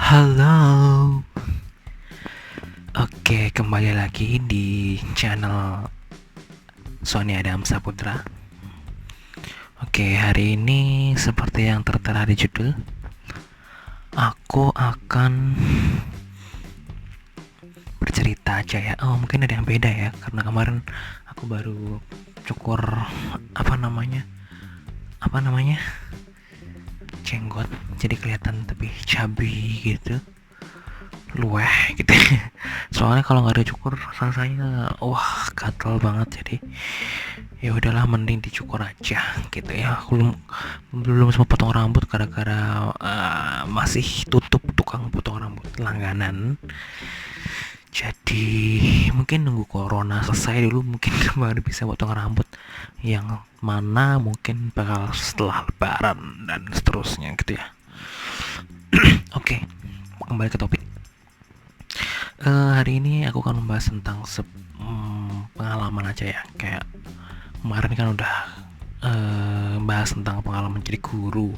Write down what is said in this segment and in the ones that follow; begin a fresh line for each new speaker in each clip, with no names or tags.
Halo. Oke, kembali lagi di channel Sony Adam Saputra. Oke, hari ini seperti yang tertera di judul, aku akan bercerita aja ya. Oh, mungkin ada yang beda ya, karena kemarin aku baru cukur apa namanya? Apa namanya? Jenggot, jadi kelihatan lebih chubby gitu. Luweh gitu. Soalnya kalau nggak ada cukur rasanya wah gatel banget, jadi ya udahlah mending dicukur aja gitu ya. Aku belum sempat potong rambut gara-gara masih tutup tukang potong rambut langganan, jadi mungkin nunggu corona selesai dulu mungkin baru bisa potong rambut, yang mana mungkin bakal setelah lebaran dan seterusnya gitu ya. Oke, kembali ke topik. Hari ini aku akan membahas tentang pengalaman aja ya, kayak kemarin kan udah bahas tentang pengalaman jadi guru.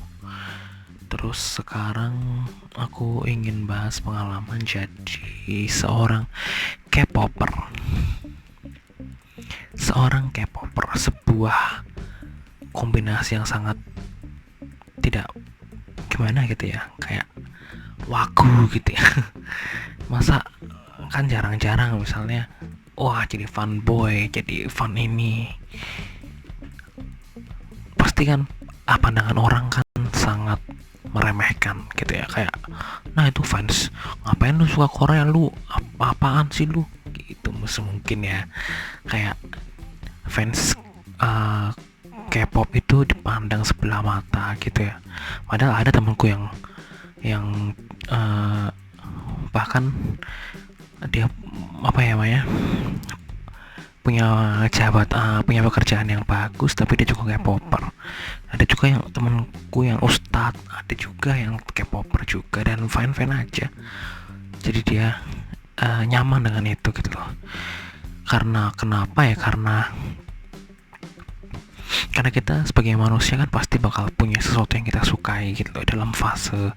Terus sekarang aku ingin bahas pengalaman jadi seorang K-popper. Seorang K-popper, sebuah kombinasi yang sangat tidak gimana gitu ya, kayak wagu gitu ya. Masa kan jarang-jarang misalnya wah jadi fanboy, jadi fan ini, pasti kan pandangan orang kan sangat meremehkan gitu ya, kayak nah itu fans ngapain lu suka Korea, lu apaan sih lu gitu. Mungkin ya kayak fans K-pop itu dipandang sebelah mata gitu ya, padahal ada temanku yang bahkan dia apa ya namanya, punya pekerjaan yang bagus tapi dia juga K-popper. Ada juga yang temanku yang ustadz, ada juga yang K-popper juga, dan fine aja. Jadi dia nyaman dengan itu gitu loh. Karena kenapa ya, karena kita sebagai manusia kan pasti bakal punya sesuatu yang kita sukai gitu loh, dalam fase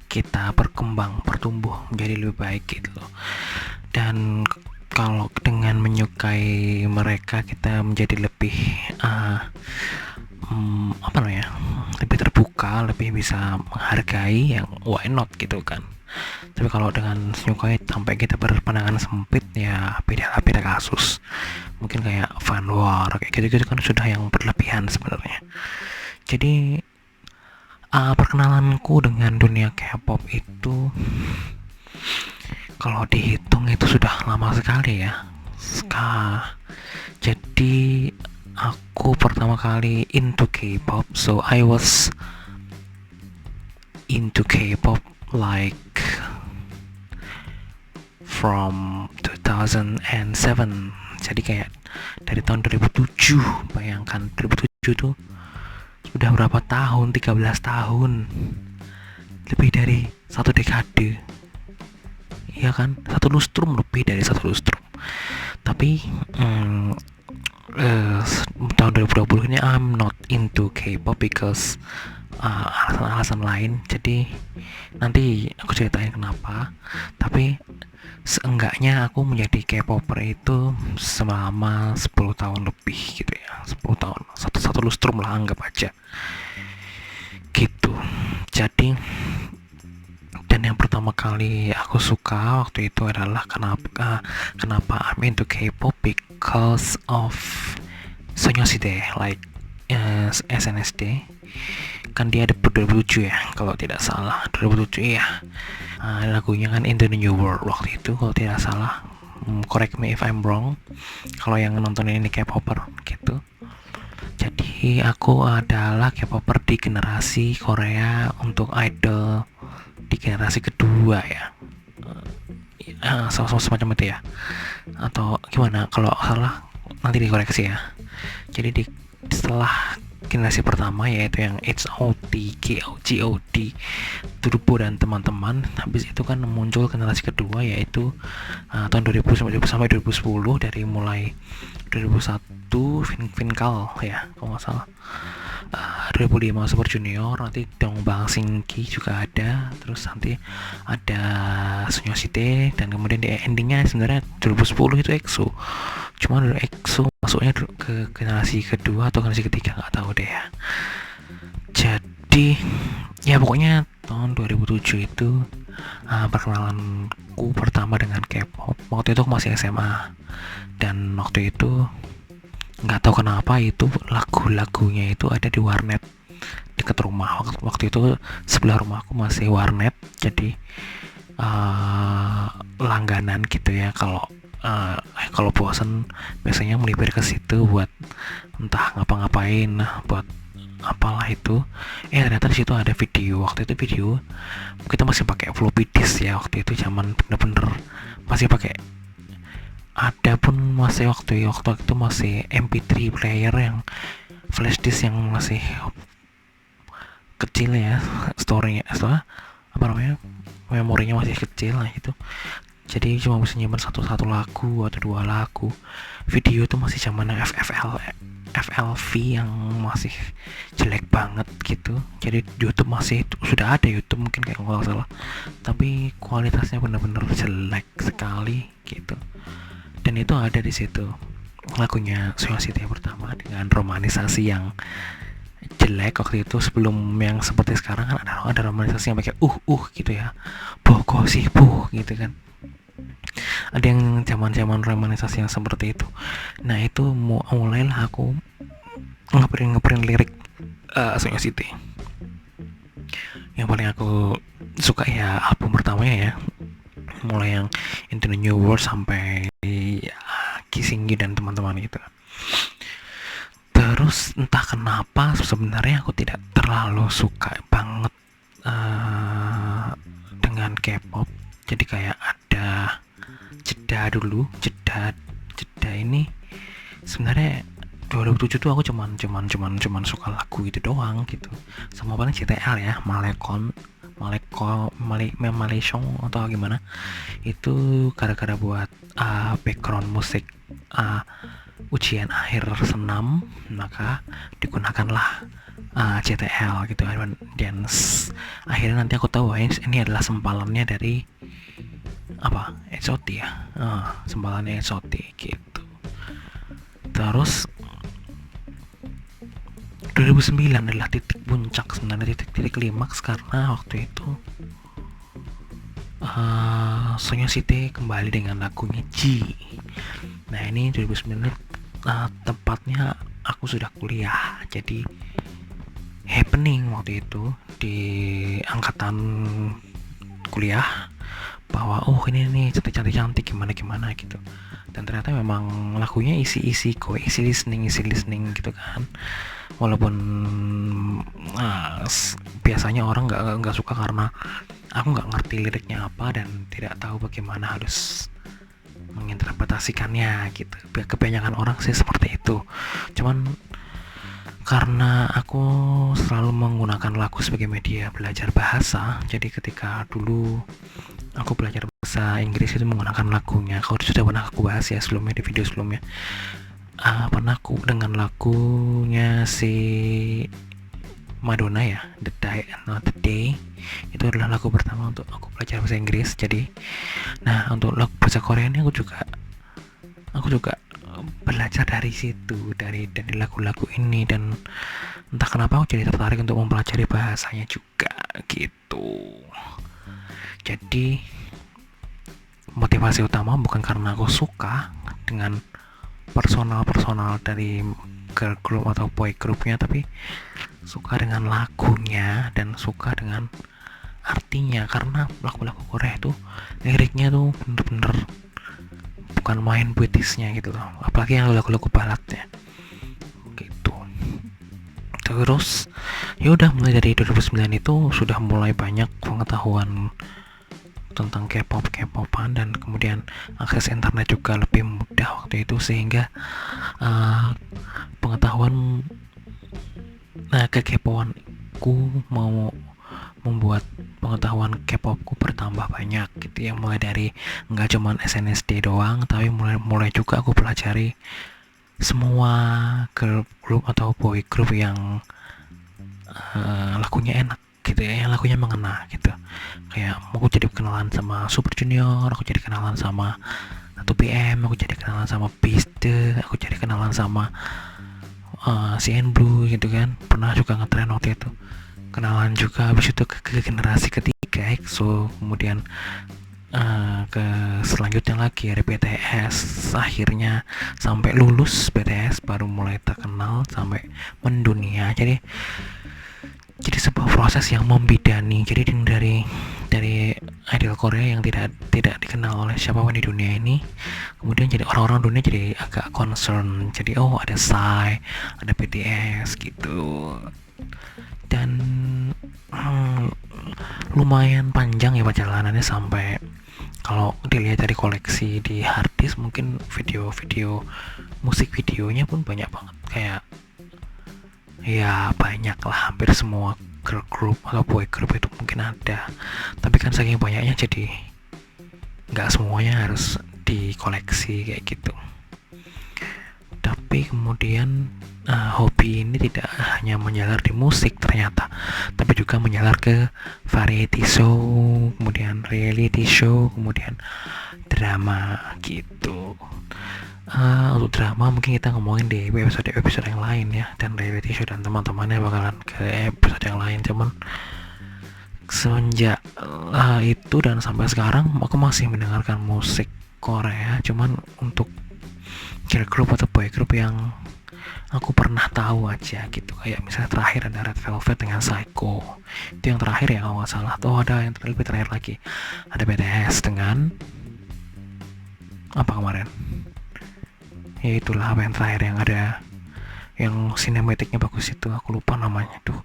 kita berkembang, bertumbuh menjadi lebih baik gitu loh. Dan kalau dengan menyukai mereka kita menjadi lebih apa namanya, lebih terbuka, lebih bisa menghargai, yang why not gitu kan. Tapi kalau dengan menyukai sampai kita berpandangan sempit ya beda kasus. Mungkin kayak fan war kayak gitu-gitu kan sudah yang berlebihan sebenarnya. Jadi perkenalanku dengan dunia K-pop itu kalau dihitung itu sudah lama sekali ya. Jadi aku pertama kali into K-pop, so I was into K-pop like from 2007. Jadi kayak dari tahun 2007, bayangkan 2007 tuh sudah berapa tahun, 13 tahun, lebih dari satu dekade. Iya kan, satu lustrum, lebih dari satu lustrum. Tapi tahun 2020 ini I'm not into K-pop because alasan-alasan lain. Jadi nanti aku ceritain kenapa. Tapi seenggaknya aku menjadi K-popper itu selama 10 tahun lebih gitu ya. 10 tahun, satu lustrum lah anggap aja gitu. Jadi dan yang pertama kali aku suka waktu itu adalah kenapa I'm into K-pop, because of Sonyoside, like SNSD. Kan dia ada 2007 ya kalau tidak salah, 2007 ya. Lagunya kan Into the New World waktu itu kalau tidak salah. Correct me if I'm wrong kalau yang nonton ini K-popper gitu. Jadi aku adalah K-popper di generasi Korea untuk idol di generasi kedua ya. Semacam itu ya, atau gimana, kalau salah nanti dikoreksi ya. Jadi setelah generasi pertama yaitu yang HOT, GOT, Turbo dan teman-teman, habis itu kan muncul generasi kedua yaitu tahun 2000 sampai 2010, dari mulai 2001 Vinkal ya kalau nggak salah, 2005 Super Junior, nanti Dongbang Singki juga ada, terus nanti ada Sunyosite, dan kemudian di endingnya sebenarnya 2010 itu EXO. Cuma dari EXO masuknya ke generasi kedua atau generasi ketiga, nggak tahu deh ya. Jadi ya pokoknya tahun 2007 itu perkenalanku pertama dengan K-pop. Waktu itu aku masih SMA, dan waktu itu nggak tahu kenapa itu lagu-lagunya itu ada di warnet dekat rumah. Waktu itu sebelah rumahku masih warnet, jadi langganan gitu ya. Kalau bosan biasanya melipir ke situ buat entah ngapa-ngapain, buat apalah itu. Ternyata di situ ada video. Waktu itu video kita masih pakai floppy disk ya, waktu itu zaman bener-bener masih pakai, ada pun masih waktu itu masih MP3 player yang flash disk yang masih kecil ya, storynya apa namanya, memorinya masih kecil lah itu. Jadi cuma bisa nyimpan satu lagu atau dua lagu. Video itu masih zaman FLV yang masih jelek banget gitu. Jadi YouTube masih sudah ada YouTube mungkin kayak kalau salah, tapi kualitasnya benar-benar jelek sekali gitu. Dan itu ada di situ lagunya Sunyosite yang pertama dengan romanisasi yang jelek waktu itu. Sebelum yang seperti sekarang kan ada romanisasi yang pakai gitu ya, boko sih gitu kan, ada yang zaman romanisasi yang seperti itu. Nah itu mulailah aku ngeprint lirik Sunyosite. Yang paling aku suka ya album pertamanya ya, mulai yang Into the New World sampai Kisinggi dan teman-teman itu. Terus entah kenapa sebenarnya aku tidak terlalu suka banget dengan K-pop. Jadi kayak ada jeda ini. Sebenarnya 2007 tuh aku cuman suka lagu itu doang gitu. Sama paling CTL ya, Malekong atau gimana. Itu gara-gara buat background musik ujian akhir senam, maka digunakanlah CTL gitu. Dan akhirnya nanti aku tahu ini adalah sempalannya dari apa, HOT ya, sempalannya HOT gitu. Terus 2009 adalah titik puncak sebenarnya, titik klimaks, karena waktu itu Sunyosite kembali dengan lagunya G. Nah ini 2009 tepatnya aku sudah kuliah, jadi happening waktu itu di angkatan kuliah bahwa ini nih cantik gimana gitu. Dan ternyata memang lagunya isi listening gitu kan. Walaupun biasanya orang nggak suka karena aku nggak ngerti liriknya apa dan tidak tahu bagaimana harus menginterpretasikannya gitu. Kebanyakan orang sih seperti itu. Cuman karena aku selalu menggunakan lagu sebagai media belajar bahasa, jadi ketika dulu aku belajar bahasa Inggris itu menggunakan lagunya. Kalau sudah pernah aku bahas ya sebelumnya, di video sebelumnya, pernah aku dengan lagunya si Madonna ya, The Day Not The Day. Itu adalah lagu pertama untuk aku belajar bahasa Inggris. Jadi nah untuk lagu bahasa Korea ini aku juga belajar dari situ, dari lagu-lagu ini. Dan entah kenapa aku jadi tertarik untuk mempelajari bahasanya juga gitu. Jadi motivasi utama bukan karena aku suka dengan personal dari girl group atau boy groupnya, tapi suka dengan lagunya dan suka dengan artinya. Karena lagu-lagu Korea itu liriknya tuh bener-bener bukan main puitisnya gitu loh, apalagi yang lagu-lagu baladnya gitu. Terus ya udah, mulai dari 2009 itu sudah mulai banyak pengetahuan tentang K-popan, dan kemudian akses internet juga lebih mudah waktu itu, sehingga pengetahuan kekepoanku mau membuat pengetahuan K-popku bertambah banyak gitu ya. Mulai dari nggak cuman SNSD doang, tapi mulai juga aku pelajari semua girl group atau boy group yang lagunya enak gitu ya, yang lagunya mengena gitu. Kayak aku jadi kenalan sama Super Junior, aku jadi kenalan sama 1PM, aku jadi kenalan sama Beastie, aku jadi kenalan sama CN Blue gitu kan, pernah juga ngetren waktu itu. Kenalan juga habis itu ke generasi ketiga EXO, kemudian ke selanjutnya lagi ada BTS, akhirnya sampai lulus BTS baru mulai terkenal sampai mendunia. Jadi sebuah proses yang membidani. Jadi dari idol Korea yang tidak dikenal oleh siapapun di dunia ini, kemudian jadi orang-orang dunia jadi agak concern. Jadi oh, ada Psy, ada BTS gitu. Dan hmm, lumayan panjang ya perjalanannya, sampai kalau dilihat dari koleksi di harddisk mungkin video-video musik videonya pun banyak banget, kayak ya banyak lah, hampir semua girl group atau boy group itu mungkin ada. Tapi kan saking banyaknya jadi nggak semuanya harus dikoleksi kayak gitu. Tapi kemudian hobi ini tidak hanya menjalar di musik ternyata, tapi juga menjalar ke variety show, kemudian reality show, kemudian drama gitu. Untuk drama mungkin kita ngomongin di episode yang lain ya, dan reality show dan teman-temannya bakalan ke episode yang lain. Cuman semenjak itu dan sampai sekarang aku masih mendengarkan musik Korea, cuman untuk girl group atau boy group yang aku pernah tahu aja gitu. Kayak misalnya terakhir ada Red Velvet dengan Psycho, itu yang terakhir ya kalau nggak salah. Tuh ada yang lebih terakhir lagi, ada BTS dengan apa kemarin ya, itulah apa yang terakhir yang ada yang sinematiknya bagus itu, aku lupa namanya tuh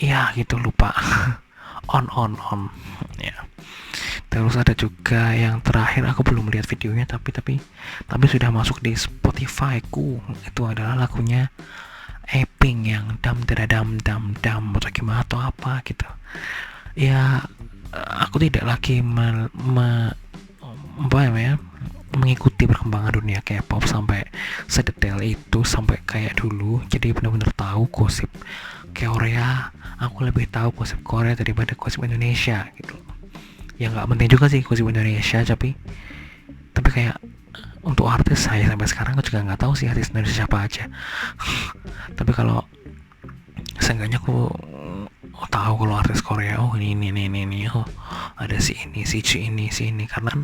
ya gitu, lupa. On ya. Terus ada juga yang terakhir, aku belum lihat videonya, tapi sudah masuk di Spotify ku. Itu adalah lagunya Aping yang dam atau gimana atau apa gitu ya. Aku tidak lagi apa ya, mengikuti perkembangan dunia K-pop sampai sedetail itu, sampai kayak dulu. Jadi benar-benar tahu gosip Korea, aku lebih tahu gosip Korea daripada gosip Indonesia gitu. Ya nggak penting juga sih gosip Indonesia, tapi kayak untuk artis saya sampai sekarang aku juga nggak tahu sih artis Indonesia siapa aja. Tapi kalau seenggaknya aku tahu kalau artis Korea, oh ini, oh ada si ini, si ini, karena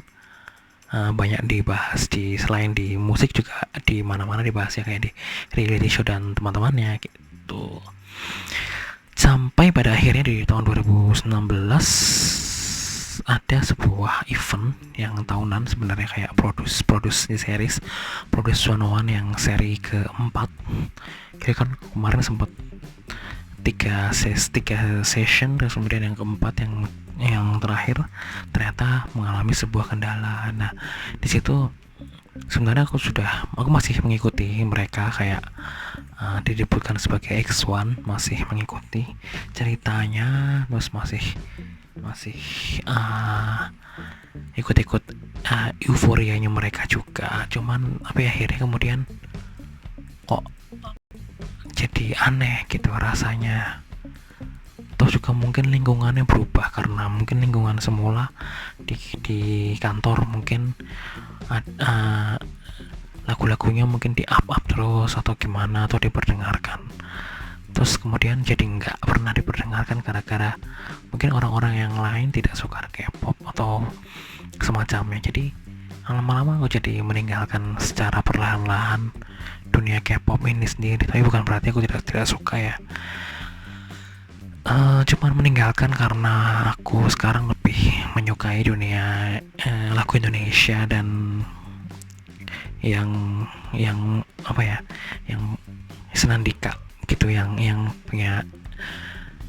banyak dibahas di, selain di musik juga di mana-mana dibahas ya, kayak di reality show dan teman-temannya gitu. Sampai pada akhirnya di tahun 2019 ada sebuah event yang tahunan sebenarnya, kayak produce di series Produce 101 yang seri keempat. Jadi kan kemarin sempat tiga session, terus kemudian yang keempat yang terakhir ternyata mengalami sebuah kendala. Nah di situ sebenarnya aku masih mengikuti mereka, kayak didebutkan sebagai X1, masih mengikuti ceritanya, terus masih ikut-ikut euforianya mereka juga. Cuman tapi akhirnya kemudian kok jadi aneh gitu rasanya. Atau juga mungkin lingkungannya berubah, karena mungkin lingkungan semula di kantor mungkin lagu-lagunya mungkin di up terus atau gimana, atau diperdengarkan terus kemudian jadi nggak pernah diperdengarkan gara-gara mungkin orang-orang yang lain tidak suka K-pop atau semacamnya. Jadi lama-lama aku jadi meninggalkan secara perlahan-lahan dunia K-pop ini sendiri. Tapi bukan berarti aku tidak suka ya, cuman meninggalkan karena aku sekarang lebih menyukai dunia lagu Indonesia dan yang apa ya, yang senandika gitu, yang punya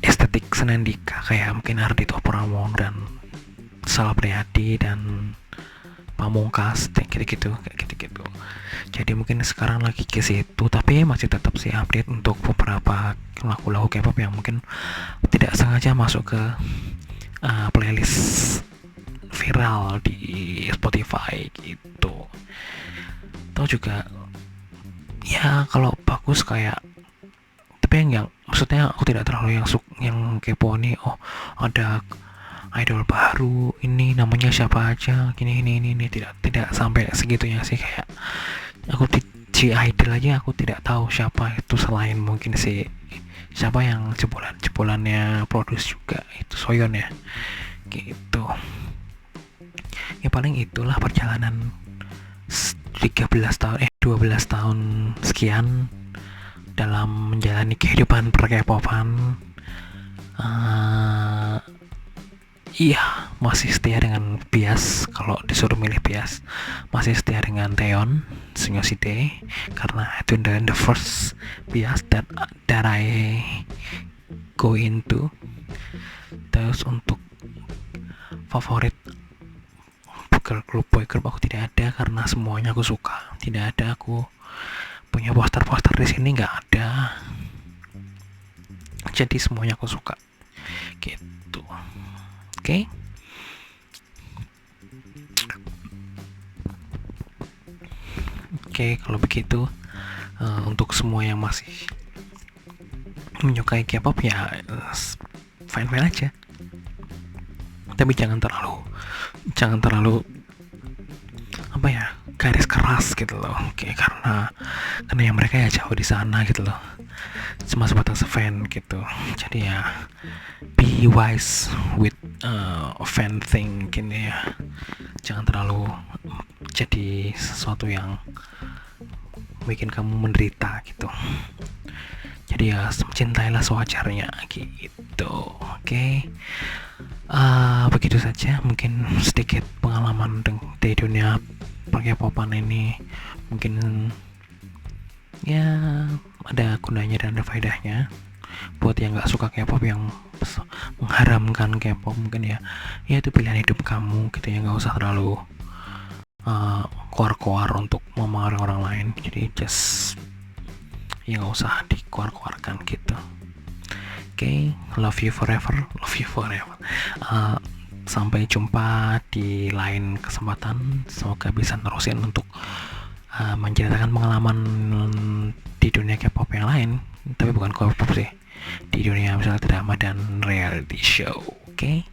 estetik senandika, kayak mungkin Ardhito Pramono dan Sal Priadi dan Pamungkas kayak gitu. Jadi mungkin sekarang lagi ke situ, tapi masih tetap sih update untuk beberapa lagu-lagu K-pop yang mungkin tidak sengaja masuk ke playlist viral di Spotify gitu. Atau juga ya kalau bagus kayak, tapi yang maksudnya aku tidak terlalu yang kepo nih, oh ada idol baru ini namanya siapa aja gini ini tidak sampai segitunya sih. Kayak aku di Idol aja aku tidak tahu siapa itu selain mungkin si siapa yang jebolannya produce juga itu Soyeon ya gitu. Ya paling itulah perjalanan 13 tahun 12 tahun sekian dalam menjalani kehidupan per-K-popan. Iya, masih setia dengan bias. Kalau disuruh milih bias, masih setia dengan Taeyeon, Sunyosite, karena itu the first bias that I go into. Terus untuk favorit boy group aku tidak ada karena semuanya aku suka. Tidak ada aku punya poster di sini, nggak ada. Jadi semuanya aku suka. Gitu. Oke. Oke, kalau begitu untuk semua yang masih menyukai K-pop ya fine aja. Tapi jangan terlalu apa ya, garis keras gitu loh. Oke, karena yang mereka ya jauh di sana gitu loh. Cuma sebatas fan gitu. Jadi ya be wise with fan thing gini ya. Jangan terlalu jadi sesuatu yang bikin kamu menderita gitu. Jadi ya cintailah sewajarnya gitu. Oke. Begitu saja mungkin sedikit pengalaman di dunia per-K-popan ini. Mungkin ya ada gunanya dan ada faedahnya buat yang nggak suka K-pop, yang mengharamkan K-pop. Mungkin ya itu pilihan hidup kamu gitu ya, nggak usah terlalu keluar untuk memengaruhi orang lain. Jadi just ya nggak usah dikeluarkan gitu. Oke, love you forever. Sampai jumpa di lain kesempatan. Semoga bisa nerusin untuk menceritakan pengalaman di dunia K-pop yang lain, tapi bukan K-pop sih, di dunia misalnya drama dan reality show. Oke,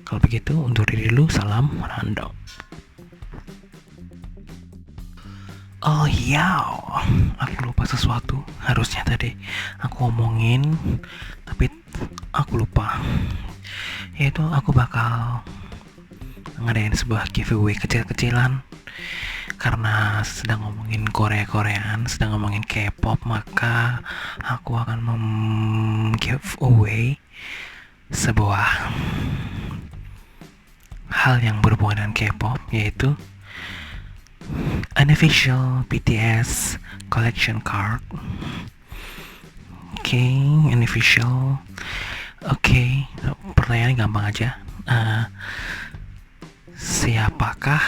kalau begitu undur diri dulu. Salam random. Oh iya, aku lupa sesuatu. Harusnya tadi aku ngomongin, tapi aku lupa. Yaitu aku bakal ngadain sebuah giveaway kecil-kecilan. Karena sedang ngomongin Koreaan, sedang ngomongin K-pop, maka aku akan giveaway sebuah hal yang berhubungan dengan K-pop, yaitu unofficial BTS collection card. Oke, unofficial. Oke, pertanyaannya gampang aja. Siapakah?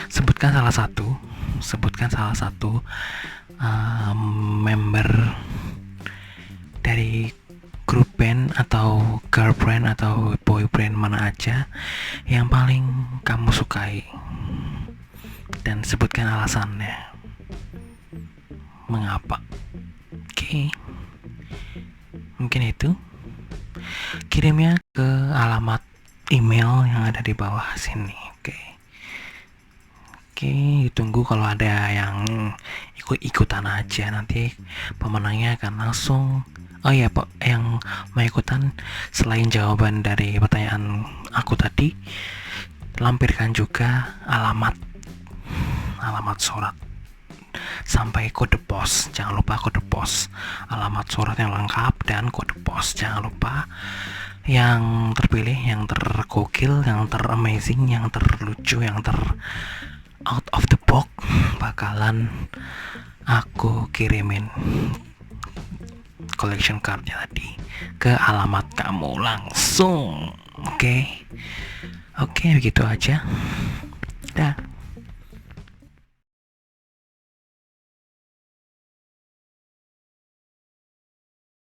Sebutkan salah satu member dari grup band atau girl band atau boy band mana aja yang paling kamu sukai, dan sebutkan alasannya mengapa. Oke, mungkin itu. Kirimnya ke alamat email yang ada di bawah sini. Oke, ditunggu. Kalau ada yang ikut-ikutan aja, nanti pemenangnya akan langsung. Oh iya Pak, yang mau ikutan, selain jawaban dari pertanyaan aku tadi, lampirkan juga alamat surat sampai kode pos. Jangan lupa kode pos, alamat surat yang lengkap dan kode pos. Jangan lupa. Yang terpilih, yang tergokil, yang teramazing, yang terlucu, yang out of the box bakalan aku kirimin collection cardnya tadi ke alamat kamu langsung. Oke, begitu aja. Dah.